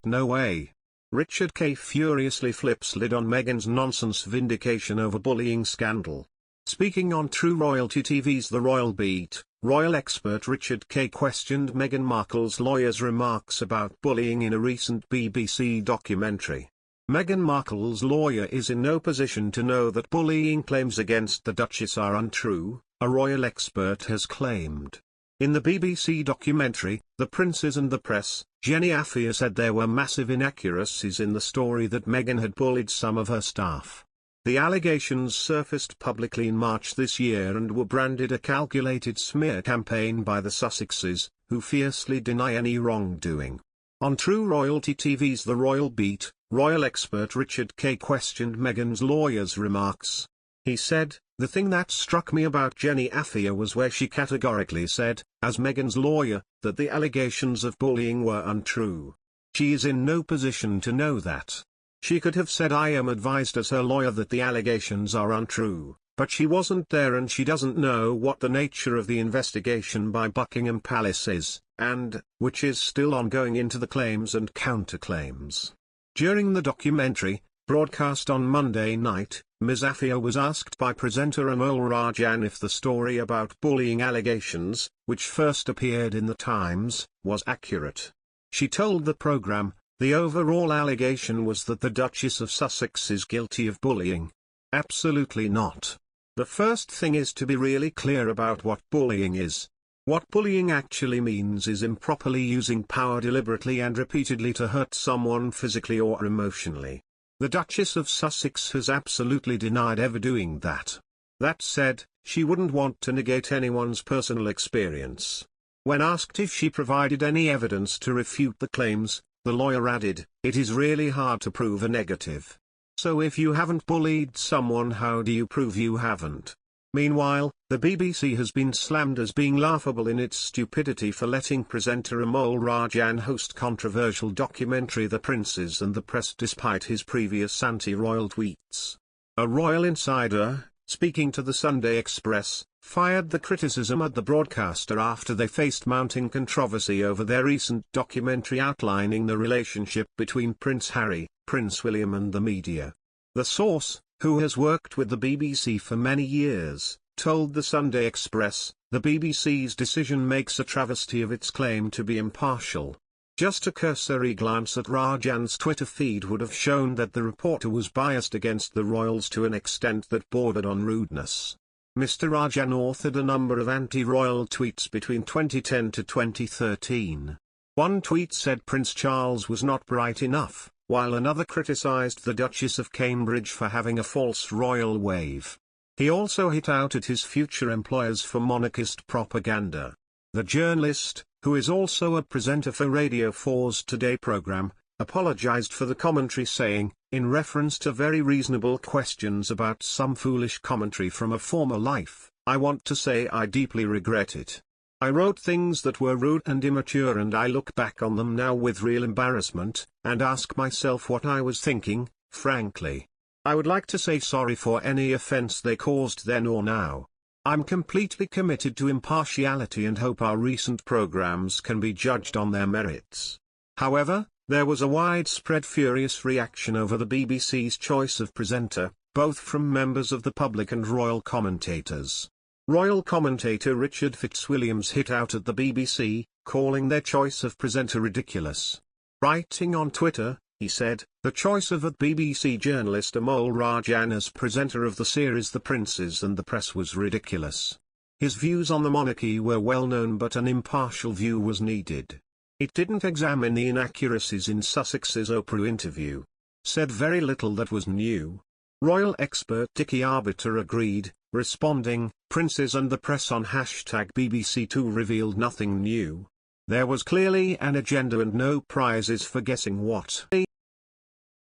no way. Richard K. furiously flips lid on Meghan's nonsense vindication over bullying scandal. Speaking on True Royalty TV's The Royal Beat, royal expert Richard K. questioned Meghan Markle's lawyer's remarks about bullying in a recent BBC documentary. Meghan Markle's lawyer is in no position to know that bullying claims against the Duchess are untrue, a royal expert has claimed. In the BBC documentary, The Princes and the Press, Jenny Afia said there were massive inaccuracies in the story that Meghan had bullied some of her staff. The allegations surfaced publicly in March this year and were branded a calculated smear campaign by the Sussexes, who fiercely deny any wrongdoing. On True Royalty TV's The Royal Beat, royal expert Richard K. questioned Meghan's lawyer's remarks. He said, "The thing that struck me about Jenny Afia was where she categorically said, as Meghan's lawyer, that the allegations of bullying were untrue. She is in no position to know that. She could have said I am advised as her lawyer that the allegations are untrue, but she wasn't there and she doesn't know what the nature of the investigation by Buckingham Palace is, and, which is still ongoing into the claims and counterclaims." During the documentary, broadcast on Monday night, Ms. Afia was asked by presenter Amol Rajan if the story about bullying allegations, which first appeared in the Times, was accurate. She told the programme, "The overall allegation was that the Duchess of Sussex is guilty of bullying. Absolutely not. The first thing is to be really clear about what bullying is. What bullying actually means is improperly using power deliberately and repeatedly to hurt someone physically or emotionally. The Duchess of Sussex has absolutely denied ever doing that. That said, she wouldn't want to negate anyone's personal experience." When asked if she provided any evidence to refute the claims, the lawyer added, "It is really hard to prove a negative. So if you haven't bullied someone, how do you prove you haven't?" Meanwhile, the BBC has been slammed as being laughable in its stupidity for letting presenter Amol Rajan host controversial documentary The Princes and the Press despite his previous anti-royal tweets. A royal insider, speaking to the Sunday Express, fired the criticism at the broadcaster after they faced mounting controversy over their recent documentary outlining the relationship between Prince Harry, Prince William and the media. The source, who has worked with the BBC for many years, told the Sunday Express, "The BBC's decision makes a travesty of its claim to be impartial." Just a cursory glance at Rajan's Twitter feed would have shown that the reporter was biased against the royals to an extent that bordered on rudeness. Mr. Rajan authored a number of anti-royal tweets between 2010 to 2013. One tweet said Prince Charles was not bright enough, while another criticised the Duchess of Cambridge for having a false royal wave. He also hit out at his future employers for monarchist propaganda. The journalist, who is also a presenter for Radio 4's Today programme, apologised for the commentary saying, in reference to very reasonable questions about some foolish commentary from a former life, "I want to say I deeply regret it. I wrote things that were rude and immature and I look back on them now with real embarrassment, and ask myself what I was thinking, frankly. I would like to say sorry for any offence they caused then or now. I'm completely committed to impartiality and hope our recent programs can be judged on their merits." However, there was a widespread furious reaction over the BBC's choice of presenter, both from members of the public and royal commentators. Royal commentator Richard Fitzwilliams hit out at the BBC, calling their choice of presenter ridiculous. Writing on Twitter, he said, "The choice of BBC journalist Amol Rajan as presenter of the series The Princes and the Press was ridiculous. His views on the monarchy were well known, but an impartial view was needed. It didn't examine the inaccuracies in Sussex's Oprah interview. Said very little that was new." Royal expert Dickie Arbiter agreed, responding, "Princes and the Press on #BBC2 revealed nothing new. There was clearly an agenda and no prizes for guessing what